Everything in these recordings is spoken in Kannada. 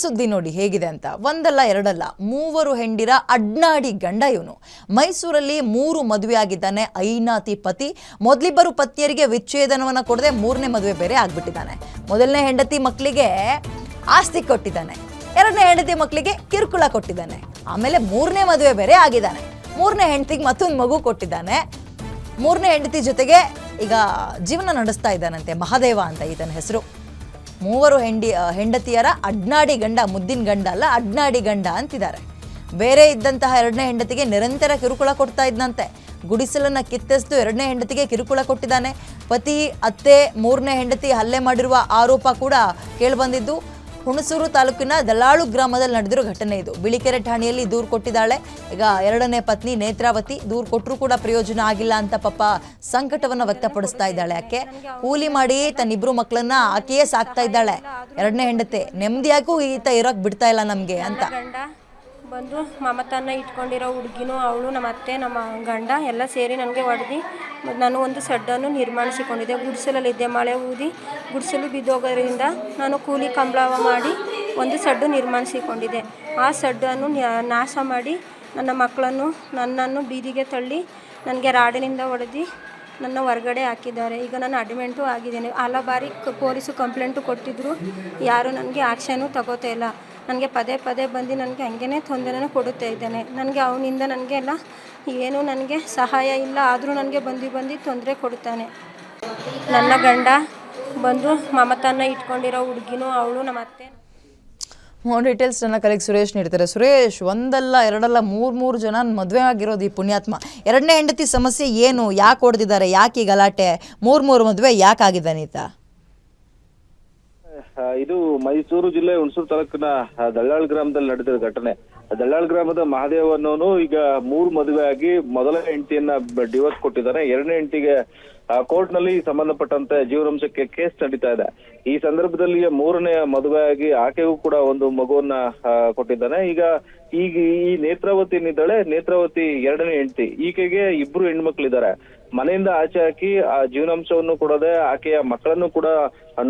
ಸುದ್ದಿ ನೋಡಿ ಹೇಗಿದೆ ಅಂತ. ಒಂದಲ್ಲ ಎರಡಲ್ಲ, ಮೂವರು ಹೆಂಡಿರ ಅಡ್ನಾಡಿ ಗಂಡ ಇವನು. ಮೈಸೂರಲ್ಲಿ 3 ಮದುವೆ ಆಗಿದ್ದಾನೆ ಐನಾತಿ ಪತಿ. ಮೊದಲಿಬ್ಬರು ಪತ್ನಿಯರಿಗೆ ವಿಚ್ಛೇದನವನ್ನು ಕೊಡದೆ 3ನೇ ಮದುವೆ ಬೇರೆ ಆಗ್ಬಿಟ್ಟಿದ್ದಾನೆ. ಮೊದಲನೇ ಹೆಂಡತಿ ಮಕ್ಕಳಿಗೆ ಆಸ್ತಿ ಕೊಟ್ಟಿದ್ದಾನೆ, 2ನೇ ಹೆಂಡತಿ ಮಕ್ಕಳಿಗೆ ಕಿರುಕುಳ ಕೊಟ್ಟಿದ್ದಾನೆ, ಆಮೇಲೆ 3ನೇ ಮದುವೆ ಬೇರೆ ಆಗಿದ್ದಾನೆ. 3ನೇ ಹೆಂಡತಿಗೆ ಮತ್ತೊಂದು ಮಗು ಕೊಟ್ಟಿದ್ದಾನೆ. 3ನೇ ಹೆಂಡತಿ ಜೊತೆಗೆ ಈಗ ಜೀವನ ನಡೆಸ್ತಾ ಇದ್ದಾನಂತೆ. ಮಹಾದೇವ ಅಂತ ಈತನ ಹೆಸರು. ಮೂವರು ಹೆಂಡತಿಯರ ಅಡ್ನಾಡಿ ಗಂಡ, ಮುದ್ದಿನ ಗಂಡ ಅಲ್ಲ, ಅಡ್ನಾಡಿ ಗಂಡ ಅಂತಿದ್ದಾರೆ. ಬೇರೆ ಇದ್ದಂತಹ 2ನೇ ಹೆಂಡತಿಗೆ ನಿರಂತರ ಕಿರುಕುಳ ಕೊಡ್ತಾ ಇದ್ದಂತೆ. ಗುಡಿಸಲನ್ನ ಕಿತ್ತೆಸ್ದು 2ನೇ ಹೆಂಡತಿಗೆ ಕಿರುಕುಳ ಕೊಟ್ಟಿದ್ದಾನೆ. ಪತಿ, ಅತ್ತೆ, 3ನೇ ಹೆಂಡತಿ ಹಲ್ಲೆ ಮಾಡಿರುವ ಆರೋಪ ಕೂಡ ಕೇಳಿಬಂದಿದ್ದು. ಹುಣಸೂರು ತಾಲೂಕಿನ ದಲ್ಲಾಳು ಗ್ರಾಮದಲ್ಲಿ ನಡೆದಿರೋ ಘಟನೆ ಇದು. ಬಿಳಿಕೆರೆ ಠಾಣೆಯಲ್ಲಿ ದೂರು ಕೊಟ್ಟಿದ್ದಾಳೆ. ಈಗ 2ನೇ ಪತ್ನಿ ನೇತ್ರಾವತಿ. ದೂರು ಕೊಟ್ಟರೂ ಕೂಡ ಪ್ರಯೋಜನ ಆಗಿಲ್ಲ ಅಂತ ಪಾಪ ಸಂಕಟವನ್ನು ವ್ಯಕ್ತಪಡಿಸ್ತಾ ಇದ್ದಾಳೆ. ಆಕೆ ಕೂಲಿ ಮಾಡಿ ತನ್ನಿಬ್ರು ಮಕ್ಕಳನ್ನ ಆಕೆಯೇ ಸಾಕ್ತಾ ಇದ್ದಾಳೆ. 2ನೇ ಹೆಂಡತಿ ನೆಮ್ಮದಿಯಾಗೂ ಈತ ಇರೋಕ್ ಬಿಡ್ತಾ ಇಲ್ಲ ನಮ್ಗೆ ಅಂತ ಬಂದು ಮಮತನ್ನ ಇಟ್ಕೊಂಡಿರೋ ಹುಡುಗಿನೂ, ಅವಳು, ನಮ್ಮ ಅತ್ತೆ, ನಮ್ಮ ಗಂಡ ಎಲ್ಲ ಸೇರಿ ನನಗೆ ಹೊಡೆದು ನಾನು ಒಂದು ಸಡ್ಡನ್ನು ನಿರ್ಮಾಣಿಸಿಕೊಂಡಿದ್ದೆ. ಗುಡಿಸಲಲ್ಲಿದ್ದೆ. ಮಳೆ ಊದಿ ಗುಡಿಸಲು ಬಿದ್ದೋಗೋದ್ರಿಂದ ನಾನು ಕೂಲಿ ಕಂಬಳ ಮಾಡಿ ಒಂದು ಸಡ್ಡು ನಿರ್ಮಾಣಿಸಿಕೊಂಡಿದ್ದೆ. ಆ ಸಡ್ಡನ್ನು ನಾಶ ಮಾಡಿ ನನ್ನ ಮಕ್ಕಳನ್ನು, ನನ್ನನ್ನು ಬೀದಿಗೆ ತಳ್ಳಿ ನನಗೆ ರಾಡಿನಿಂದ ಹೊಡೆದು ನನ್ನ ಹೊರಗಡೆ ಹಾಕಿದ್ದಾರೆ. ಈಗ ನಾನು ಅಡ್ಮಿಂಟು ಆಗಿದ್ದೇನೆ. ಹಲವಾರು ಪೊಲೀಸು ಕಂಪ್ಲೇಂಟು ಕೊಟ್ಟಿದ್ದರು, ಯಾರು ನನಗೆ ಆ್ಯಕ್ಷನು ತಗೋತಾ ಇಲ್ಲ. ನನಗೆ ಪದೇ ಪದೇ ಬಂದು ನನಗೆ ಹಂಗೇ ತೊಂದರೆನೂ ಕೊಡುತ್ತಾ ಇದ್ದಾನೆ. ನನಗೆ ಅವನಿಂದ ನನಗೆಲ್ಲ ಏನೂ ನನಗೆ ಸಹಾಯ ಇಲ್ಲ, ಆದರೂ ನನಗೆ ಬಂದು ತೊಂದರೆ ಕೊಡುತ್ತಾನೆ. ನನ್ನ ಗಂಡ ಬಂದು ಮಮತನ್ನ ಇಟ್ಕೊಂಡಿರೋ ಹುಡುಗಿನೂ, ಅವಳು, ನಮ್ಮ ಅತ್ತೆ. ಮೋರ್ ಡೀಟೇಲ್ಸ್ ನನ್ನ ಕಲೆಗೆ ಸುರೇಶ್ ನೀಡ್ತಾರೆ. ಸುರೇಶ್, ಒಂದಲ್ಲ ಎರಡಲ್ಲ 3 ಜನ ಮದುವೆ ಆಗಿರೋದು ಈ ಪುಣ್ಯಾತ್ಮ. 2ನೇ ಹೆಂಡತಿ ಸಮಸ್ಯೆ ಏನು, ಯಾಕೆ ಹೊಡೆದಿದ್ದಾರೆ, ಯಾಕೆ ಈ ಗಲಾಟೆ, 3 ಮದುವೆ ಯಾಕೆ ಆಗಿದ್ದಾನೀತ? ಇದು ಮೈಸೂರು ಜಿಲ್ಲೆ ಹುಣಸೂರು ತಾಲೂಕಿನ ದಲ್ಲಾಳ್ ಗ್ರಾಮದಲ್ಲಿ ನಡೆದಿರೋ ಘಟನೆ. ದಲ್ಲಾಳ್ ಗ್ರಾಮದ ಮಹಾದೇವ್ ಅನ್ನೋನು ಈಗ 3 ಮದುವೆ ಆಗಿ ಮೊದಲ ಹೆಂಡತಿಯನ್ನ ಡಿವೋರ್ಸ್ ಕೊಟ್ಟಿದ್ದಾನೆ. 2ನೇ ಹೆಂಡತಿಗೆ ಕೋರ್ಟ್ ನಲ್ಲಿ ಸಂಬಂಧಪಟ್ಟಂತೆ ಜೀವನಾಂಶಕ್ಕೆ ಕೇಸ್ ನಡೀತಾ ಇದೆ. ಈ ಸಂದರ್ಭದಲ್ಲಿ 3ನೇ ಮದುವೆ ಆಗಿ ಆಕೆಗೂ ಕೂಡ ಒಂದು ಮಗುವನ್ನ ಕೊಟ್ಟಿದ್ದಾನೆ. ಈಗ ಈ ನೇತ್ರಾವತಿ ಏನಿದ್ದಾಳೆ, ನೇತ್ರಾವತಿ 2ನೇ ಹೆಂಡತಿ, ಈಕೆಗೆ 2 ಹೆಣ್ಮಕ್ಳಿದ್ದಾರೆ. ಮನೆಯಿಂದ ಆಚೆ ಹಾಕಿ ಆ ಜೀವನಾಂಶವನ್ನು ಕೊಡದೆ ಆಕೆಯ ಮಕ್ಕಳನ್ನು ಕೂಡ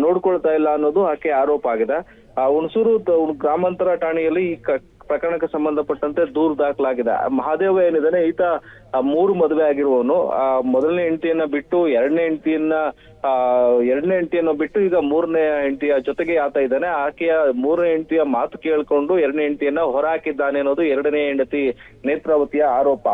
ನೋಡ್ಕೊಳ್ತಾ ಇಲ್ಲ ಅನ್ನೋದು ಆಕೆ ಆರೋಪ ಆಗಿದೆ. ಹುಣಸೂರು ಗ್ರಾಮಾಂತರ ಠಾಣೆಯಲ್ಲಿ ಈ ಪ್ರಕರಣಕ್ಕೆ ಸಂಬಂಧಪಟ್ಟಂತೆ ದೂರು ದಾಖಲಾಗಿದೆ. ಮಹಾದೇವ ಏನಿದ್ದಾನೆ, ಈತ 3 ಮದುವೆ ಆಗಿರುವವನು. ಮೊದಲನೇ ಹೆಂಡತಿಯನ್ನ ಬಿಟ್ಟು 2ನೇ ಹೆಂಡತಿಯನ್ನು ಬಿಟ್ಟು ಈಗ 3ನೇ ಹೆಂಡತಿಯ ಜೊತೆಗೆ ಆತ ಇದ್ದಾನೆ. ಆಕೆಯ 3ನೇ ಹೆಂಡತಿಯ ಮಾತು ಕೇಳ್ಕೊಂಡು 2ನೇ ಹೆಂಡತಿಯನ್ನ ಹೊರ ಹಾಕಿದ್ದಾನೆ ಅನ್ನೋದು 2ನೇ ಹೆಂಡತಿ ನೇತ್ರಾವತಿಯ ಆರೋಪ.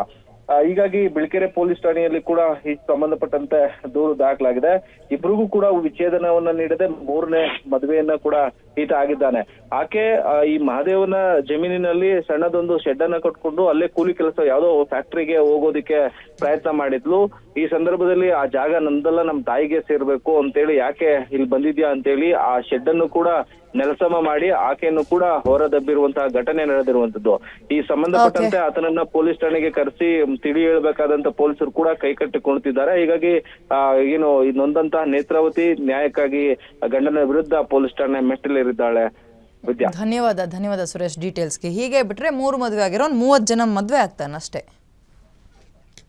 ಹೀಗಾಗಿ ಬಿಳಿಕೆರೆ ಪೊಲೀಸ್ ಠಾಣೆಯಲ್ಲಿ ಕೂಡ ಈ ಸಂಬಂಧಪಟ್ಟಂತೆ ದೂರು ದಾಖಲಾಗಿದೆ. ಇಬ್ರಿಗೂ ಕೂಡ ವಿಚ್ಛೇದನವನ್ನ ನೀಡದೆ 3ನೇ ಮದುವೆಯನ್ನ ಕೂಡ ಈತ ಆಗಿದ್ದಾನೆ. ಆಕೆ ಈ ಮಹಾದೇವನ ಜಮೀನಿನಲ್ಲಿ ಸಣ್ಣದೊಂದು ಶೆಡ್ ಅನ್ನ ಕಟ್ಕೊಂಡು ಅಲ್ಲೇ ಕೂಲಿ ಕೆಲಸ ಯಾವುದೋ ಫ್ಯಾಕ್ಟರಿಗೆ ಹೋಗೋದಿಕ್ಕೆ ಪ್ರಯತ್ನ ಮಾಡಿದ್ಲು. ಈ ಸಂದರ್ಭದಲ್ಲಿ ಆ ಜಾಗ ನಂದಲ್ಲ, ನಮ್ ತಾಯಿಗೆ ಸೇರ್ಬೇಕು ಅಂತೇಳಿ ಯಾಕೆ ಇಲ್ಲಿ ಬಂದಿದ್ಯಾ ಅಂತೇಳಿ ಆ ಶೆಡ್ ಅನ್ನು ಕೂಡ ನೆಲಸಮ ಮಾಡಿ ಆಕೆಯನ್ನು ಕೂಡ ಹೊರದಬ್ಬಿರುವಂತಹ ಘಟನೆ ನಡೆದಿರುವಂತದ್ದು. ಈ ಸಂಬಂಧಪಟ್ಟಂತೆ ಆತನನ್ನ ಪೊಲೀಸ್ ಠಾಣೆಗೆ ಕರೆಸಿ ತಿಳಿ ಹೇಳ್ಬೇಕಾದಂತ ಪೊಲೀಸರು ಕೂಡ ಕೈಕಟ್ಟಿ ಕುಳಿತಿದ್ದಾರೆ. ಹೀಗಾಗಿ ಏನು ನೊಂದಂತಹ ನೇತ್ರಾವತಿ ನ್ಯಾಯಕ್ಕಾಗಿ ಗಂಡನ ವಿರುದ್ಧ ಪೊಲೀಸ್ ಠಾಣೆ ಮೆಟ್ಟಿಲೇರಿದ್ದಾಳೆ. ವಿದ್ಯಾ, ಧನ್ಯವಾದ ಸುರೇಶ್ ಡೀಟೇಲ್ಸ್ಗೆ. ಹೀಗೆ ಬಿಟ್ರೆ 3 ಮದುವೆ ಆಗಿರೋ 30 ಜನ ಮದುವೆ ಆಗ್ತಾನಷ್ಟೇ.